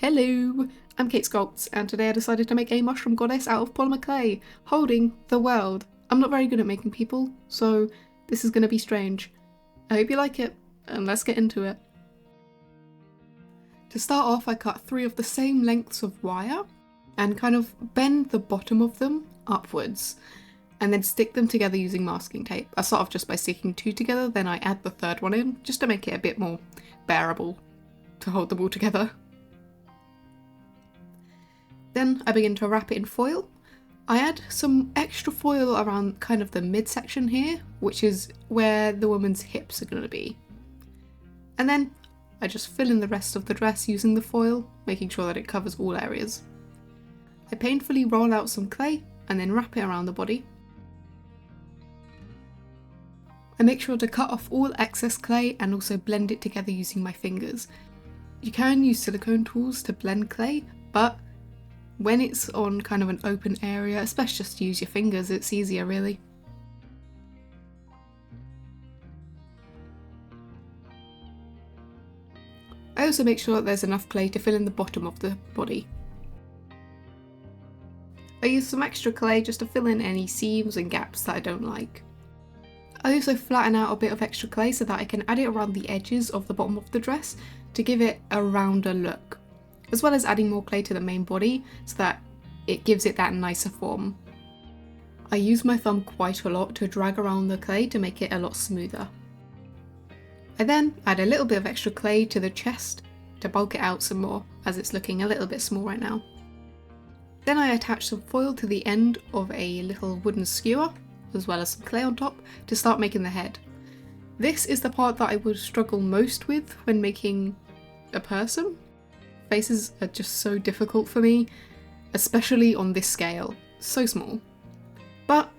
Hello, I'm Kate Sculpts, and today I decided to make a mushroom goddess out of polymer clay, holding the world. I'm not very good at making people, so this is going to be strange. I hope you like it, and let's get into it. To start off, I cut 3 of the same lengths of wire, and kind of bend the bottom of them upwards, and then stick them together using masking tape. I start off just by sticking 2 together, then I add the 3rd one in, just to make it a bit more bearable to hold them all together. Then I begin to wrap it in foil. I add some extra foil around kind of the midsection here, which is where the woman's hips are going to be. And then I just fill in the rest of the dress using the foil, making sure that it covers all areas. I painfully roll out some clay and then wrap it around the body. I make sure to cut off all excess clay and also blend it together using my fingers. You can use silicone tools to blend clay, but when it's on kind of an open area, it's best just to use your fingers, it's easier really. I also make sure that there's enough clay to fill in the bottom of the body. I use some extra clay just to fill in any seams and gaps that I don't like. I also flatten out a bit of extra clay so that I can add it around the edges of the bottom of the dress to give it a rounder look, as well as adding more clay to the main body so that it gives it that nicer form. I use my thumb quite a lot to drag around the clay to make it a lot smoother. I then add a little bit of extra clay to the chest to bulk it out some more, as it's looking a little bit small right now. Then I attach some foil to the end of a little wooden skewer, as well as some clay on top, to start making the head. This is the part that I would struggle most with when making a person. Faces are just so difficult for me, especially on this scale, so small. But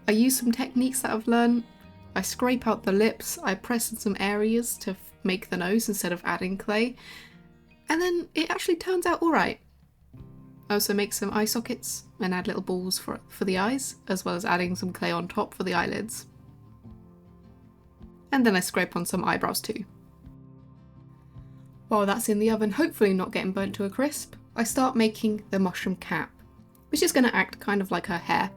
I use some techniques that I've learned. I scrape out the lips, I press in some areas to make the nose instead of adding clay, and then it actually turns out alright. I also make some eye sockets and add little balls for the eyes, as well as adding some clay on top for the eyelids. And then I scrape on some eyebrows too. While that's in the oven, hopefully not getting burnt to a crisp, I start making the mushroom cap, which is going to act kind of like her hair.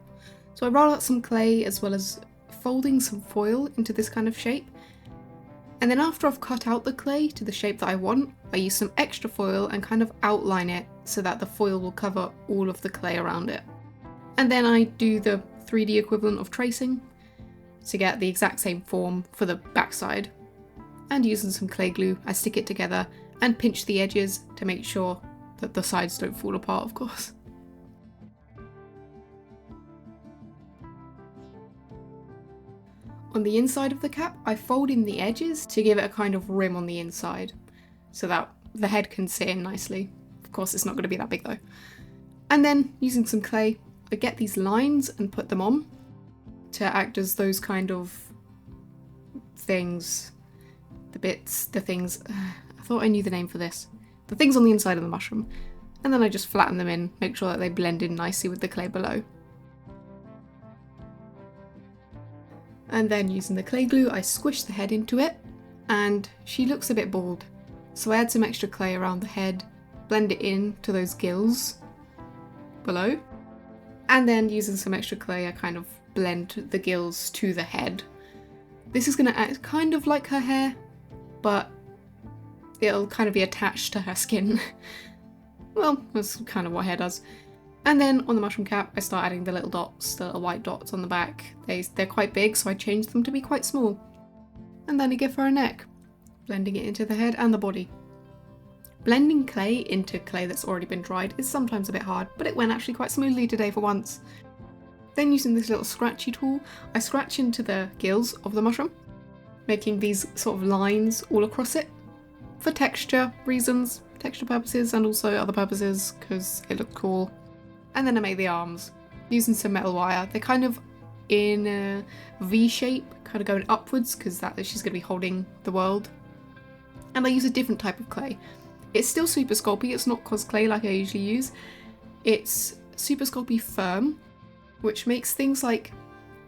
So I roll out some clay as well as folding some foil into this kind of shape. And then after I've cut out the clay to the shape that I want, I use some extra foil and kind of outline it so that the foil will cover all of the clay around it. And then I do the 3D equivalent of tracing to get the exact same form for the backside. And using some clay glue, I stick it together and pinch the edges to make sure that the sides don't fall apart, of course. On the inside of the cap, I fold in the edges to give it a kind of rim on the inside, so that the head can sit in nicely. Of course, it's not going to be that big though. And then, using some clay, I get these lines and put them on to act as those kind of things. The things, I thought I knew the name for this. The things on the inside of the mushroom. And then I just flatten them in, make sure that they blend in nicely with the clay below. And then using the clay glue, I squish the head into it, and she looks a bit bald. So I add some extra clay around the head, blend it in to those gills below. And then using some extra clay, I kind of blend the gills to the head. This is going to act kind of like her hair, but it'll kind of be attached to her skin. Well, that's kind of what hair does. And then on the mushroom cap, I start adding the little dots, the little white dots on the back. They're quite big, so I change them to be quite small. And then I give her a neck, blending it into the head and the body. Blending clay into clay that's already been dried is sometimes a bit hard, but it went actually quite smoothly today for once. Then using this little scratchy tool, I scratch into the gills of the mushroom, making these sort of lines all across it for texture reasons, texture purposes, and also other purposes because it looked cool. And then I make the arms using some metal wire. They're kind of in a V shape, kind of going upwards because she's going to be holding the world. And I use a different type of clay. It's still super Sculpey, it's not cos clay like I usually use. It's super Sculpey firm, which makes things like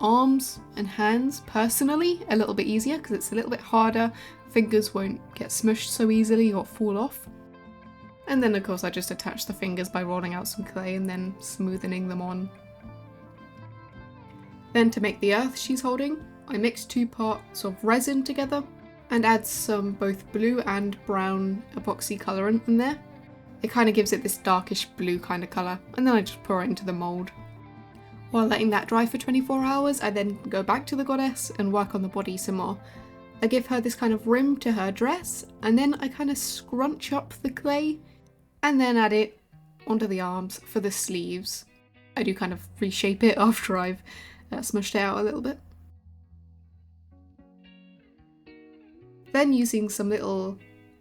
arms and hands personally a little bit easier because it's a little bit harder. Fingers won't get smushed so easily or fall off. And then of course I just attach the fingers by rolling out some clay and then smoothing them on. Then to make the earth she's holding, I mix 2 parts of resin together and add some both blue and brown epoxy colourant in there. It kind of gives it this darkish blue kind of colour, and then I just pour it into the mould. While letting that dry for 24 hours, I then go back to the goddess and work on the body some more. I give her this kind of rim to her dress, and then I kind of scrunch up the clay and then add it onto the arms for the sleeves. I do kind of reshape it after I've smushed it out a little bit. Then using some little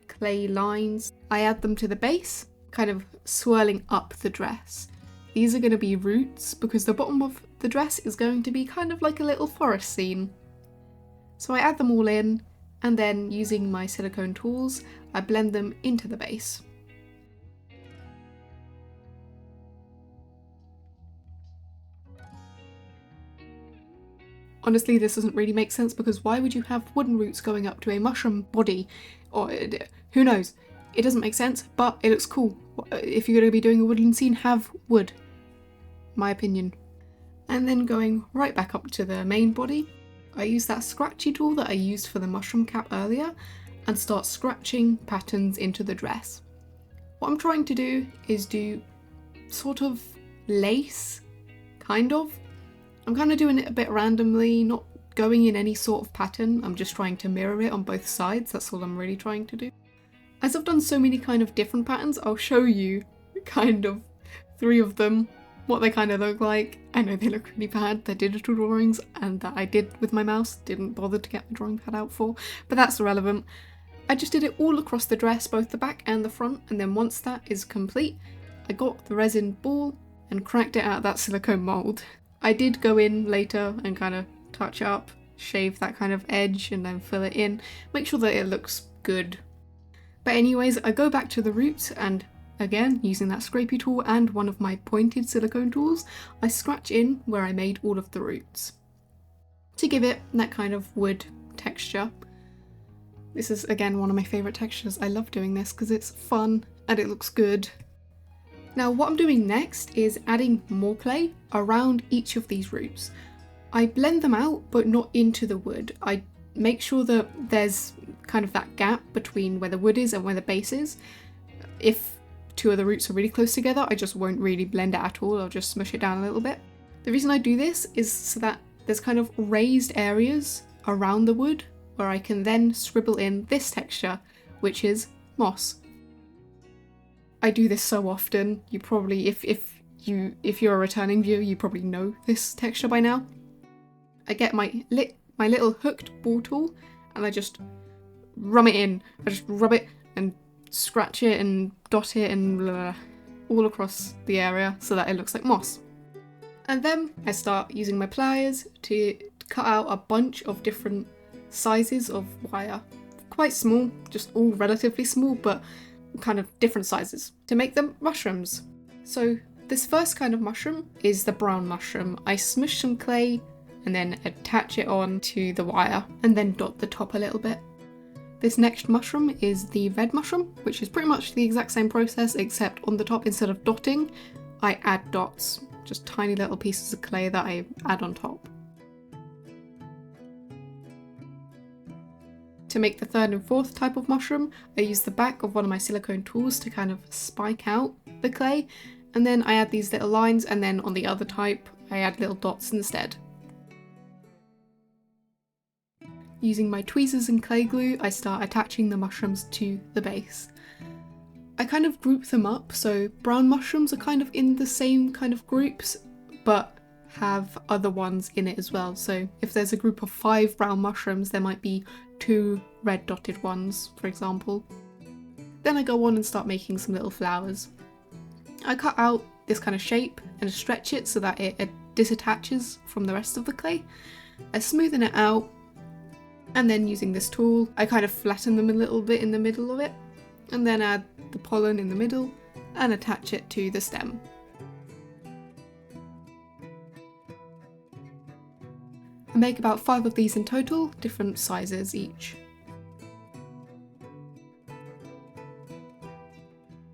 clay lines, I add them to the base, kind of swirling up the dress. These are going to be roots because the bottom of the dress is going to be kind of like a little forest scene. So I add them all in, and then using my silicone tools, I blend them into the base. Honestly, this doesn't really make sense because why would you have wooden roots going up to a mushroom body? Or who knows? It doesn't make sense, but it looks cool. If you're going to be doing a woodland scene, have wood. My opinion. And then going right back up to the main body, I use that scratchy tool that I used for the mushroom cap earlier and start scratching patterns into the dress. What I'm trying to do is do sort of lace, kind of. I'm kind of doing it a bit randomly, not going in any sort of pattern. I'm just trying to mirror it on both sides. That's all I'm really trying to do. As I've done so many kind of different patterns, I'll show you kind of 3 of them, what they kind of look like. I know they look really bad. They're digital drawings and that I did with my mouse, didn't bother to get my drawing pad out for, but that's irrelevant. I just did it all across the dress, both the back and the front, and then once that is complete, I got the resin ball and cracked it out of that silicone mould. I did go in later and kind of touch up, shave that kind of edge and then fill it in, make sure that it looks good. But anyways, I go back to the roots and again, using that scrapey tool and one of my pointed silicone tools, I scratch in where I made all of the roots to give it that kind of wood texture. This is again one of my favourite textures. I love doing this because it's fun and it looks good. Now what I'm doing next is adding more clay around each of these roots. I blend them out but not into the wood. I make sure that there's kind of that gap between where the wood is and where the base is. If 2 of the roots are really close together, I just won't really blend it at all. I'll just smush it down a little bit. The reason I do this is so that there's kind of raised areas around the wood where I can then scribble in this texture, which is moss. I do this so often. You probably, if you're a returning viewer, you probably know this texture by now. I get my little hooked ball tool and I just rum it in. I just rub it and scratch it and dot it and blah, all across the area so that it looks like moss. And then I start using my pliers to cut out a bunch of different sizes of wire. Quite small, just all relatively small, but kind of different sizes to make them mushrooms. So this first kind of mushroom is the brown mushroom. I smush some clay and then attach it on to the wire and then dot the top a little bit. This next mushroom is the red mushroom, which is pretty much the exact same process except on the top, instead of dotting, I add dots, just tiny little pieces of clay that I add on top. To make the 3rd and 4th type of mushroom, I use the back of one of my silicone tools to kind of spike out the clay, and then I add these little lines, and then on the other type, I add little dots instead. Using my tweezers and clay glue, I start attaching the mushrooms to the base. I kind of group them up, so brown mushrooms are kind of in the same kind of groups, but have other ones in it as well. So if there's a group of 5 brown mushrooms, there might be 2 red dotted ones, for example. Then I go on and start making some little flowers. I cut out this kind of shape and stretch it so that it disattaches from the rest of the clay. I smoothen it out, and then using this tool, I kind of flatten them a little bit in the middle of it, and then add the pollen in the middle and attach it to the stem. I make about 5 of these in total, different sizes each.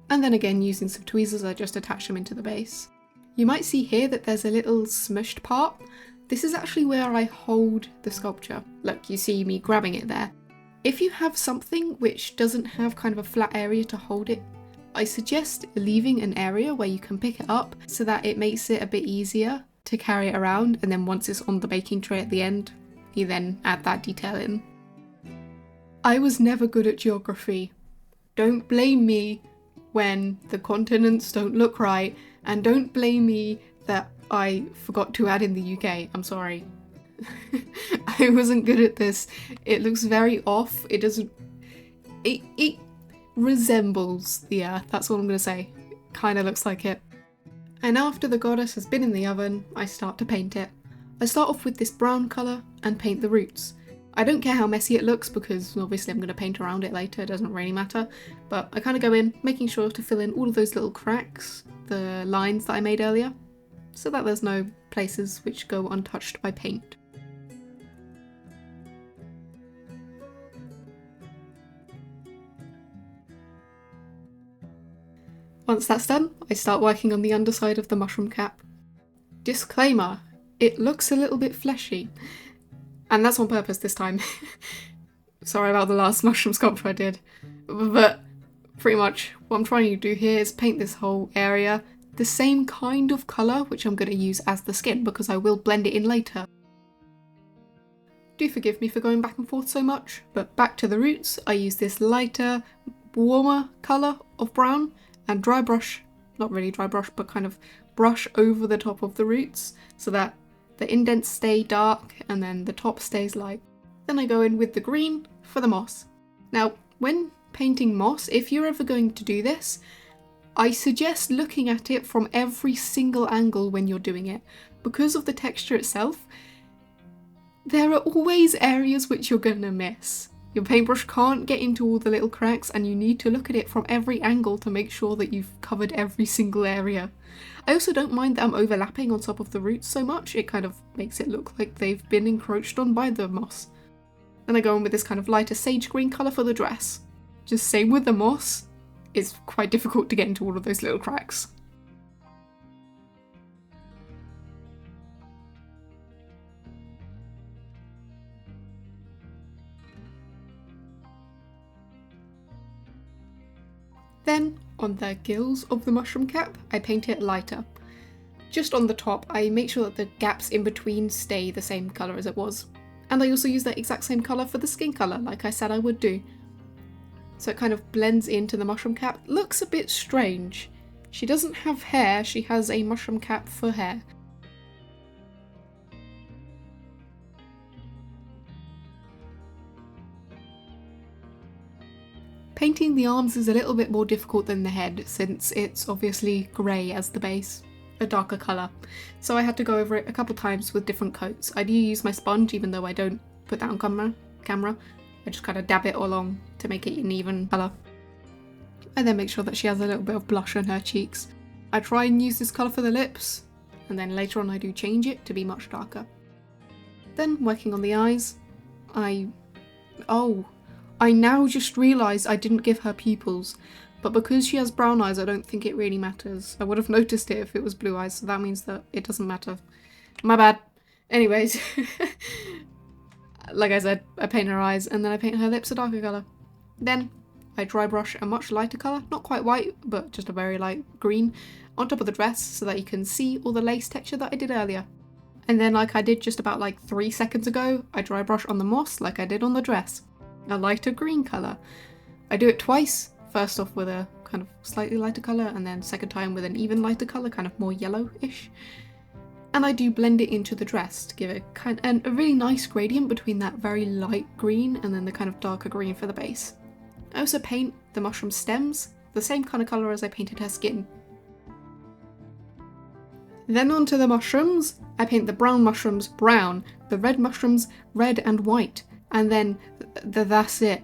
And And then again, using some tweezers, I just attach them into the base. You might see here that there's a little smushed part. This is actually where I hold the sculpture. Look, you see me grabbing it there. If you have something which doesn't have kind of a flat area to hold it, I suggest leaving an area where you can pick it up so that it makes it a bit easier to carry it around, and then once it's on the baking tray at the end, you then add that detail in. I was never good at geography. Don't blame me when the continents don't look right, and don't blame me that I forgot to add in the UK. I'm sorry. I wasn't good at this. It looks very off. It doesn't... It resembles the Earth, that's all I'm going to say. Kinda looks like it. And after the goddess has been in the oven, I start to paint it. I start off with this brown colour and paint the roots. I don't care how messy it looks because obviously I'm going to paint around it later, it doesn't really matter. But I kind of go in, making sure to fill in all of those little cracks, the lines that I made earlier, so that there's no places which go untouched by paint. Once that's done, I start working on the underside of the mushroom cap. Disclaimer, it looks a little bit fleshy. And that's on purpose this time. Sorry about the last mushroom sculpture I did. But pretty much what I'm trying to do here is paint this whole area the same kind of colour which I'm going to use as the skin because I will blend it in later. Do forgive me for going back and forth so much, but back to the roots, I use this lighter, warmer colour of brown and dry brush, not really dry brush, but kind of brush over the top of the roots so that the indents stay dark and then the top stays light. Then I go in with the green for the moss. Now, when painting moss, if you're ever going to do this, I suggest looking at it from every single angle when you're doing it. Because of the texture itself, there are always areas which you're gonna miss. Your paintbrush can't get into all the little cracks and you need to look at it from every angle to make sure that you've covered every single area. I also don't mind that I'm overlapping on top of the roots so much, it kind of makes it look like they've been encroached on by the moss. Then I go in with this kind of lighter sage green colour for the dress. Just same with the moss, it's quite difficult to get into all of those little cracks. Then, on the gills of the mushroom cap, I paint it lighter. Just on the top, I make sure that the gaps in between stay the same colour as it was. And I also use that exact same colour for the skin colour, like I said I would do. So it kind of blends into the mushroom cap. Looks a bit strange. She doesn't have hair, she has a mushroom cap for hair. Painting the arms is a little bit more difficult than the head, since it's obviously grey as the base, a darker colour. So I had to go over it a couple times with different coats. I do use my sponge, even though I don't put that on camera. I just kind of dab it along to make it an even colour. And then make sure that she has a little bit of blush on her cheeks. I try and use this colour for the lips, and then later on I do change it to be much darker. Then working on the eyes, I now just realised I didn't give her pupils, but because she has brown eyes I don't think it really matters. I would have noticed it if it was blue eyes, so that means that it doesn't matter. My bad. Anyways, like I said, I paint her eyes and then I paint her lips a darker colour. Then I dry brush a much lighter colour, not quite white, but just a very light green, on top of the dress so that you can see all the lace texture that I did earlier. And then like I did just about like 3 seconds ago, I dry brush on the moss like I did on the dress. A lighter green colour. I do it twice, first off with a kind of slightly lighter colour and then second time with an even lighter colour, kind of more yellowish. And I do blend it into the dress to give it a really nice gradient between that very light green and then the kind of darker green for the base. I also paint the mushroom stems the same kind of colour as I painted her skin. Then onto the mushrooms, I paint the brown mushrooms brown, the red mushrooms red and white, and then that's it.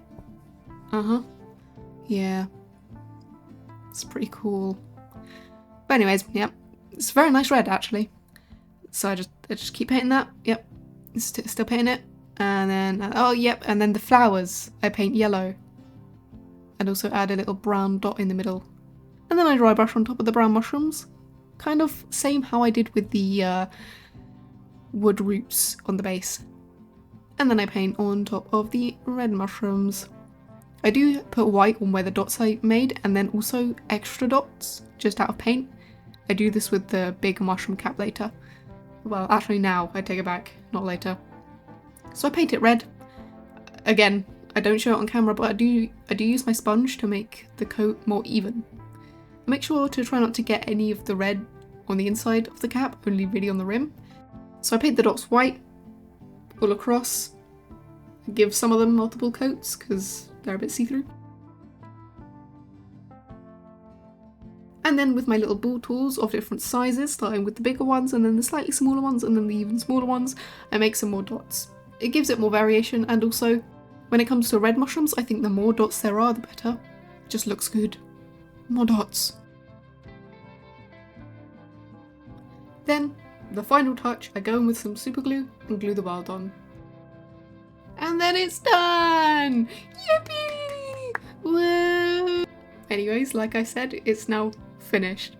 Yeah. It's pretty cool. But anyways, yep. It's a very nice red actually. So I just keep painting that. Yep. Still painting it. And then, oh yep, and then the flowers I paint yellow. And also add a little brown dot in the middle. And then I dry brush on top of the brown mushrooms. Kind of same how I did with the wood roots on the base. And then I paint on top of the red mushrooms. I do put white on where the dots I made, and then also extra dots just out of paint. I do this with the big mushroom cap later. Well, actually now, I take it back, not later. So I paint it red. Again, I don't show it on camera, but I do use my sponge to make the coat more even. I make sure to try not to get any of the red on the inside of the cap, only really on the rim. So I paint the dots white all across. Give some of them multiple coats because they're a bit see-through. And then with my little ball tools of different sizes, starting with the bigger ones and then the slightly smaller ones and then the even smaller ones, I make some more dots. It gives it more variation, and also when it comes to red mushrooms, I think the more dots there are, the better. It just looks good. More dots. Then, the final touch, I go in with some super glue and glue the world on. And then it's done! Yippee! Woo! Anyways, like I said, it's now finished.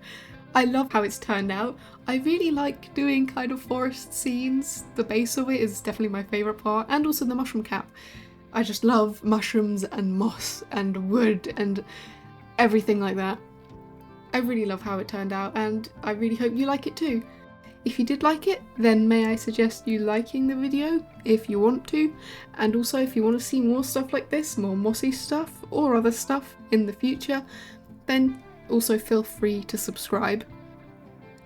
I love how it's turned out. I really like doing kind of forest scenes. The base of it is definitely my favourite part, and also the mushroom cap. I just love mushrooms and moss and wood and everything like that. I really love how it turned out, and I really hope you like it too. If you did like it, then may I suggest you liking the video if you want to, and also if you want to see more stuff like this, more mossy stuff or other stuff in the future, then also feel free to subscribe.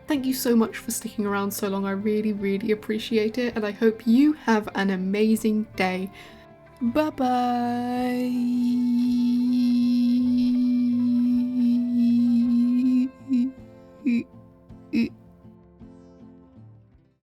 Thank you so much for sticking around so long, I really appreciate it, and I hope you have an amazing day. Bye bye.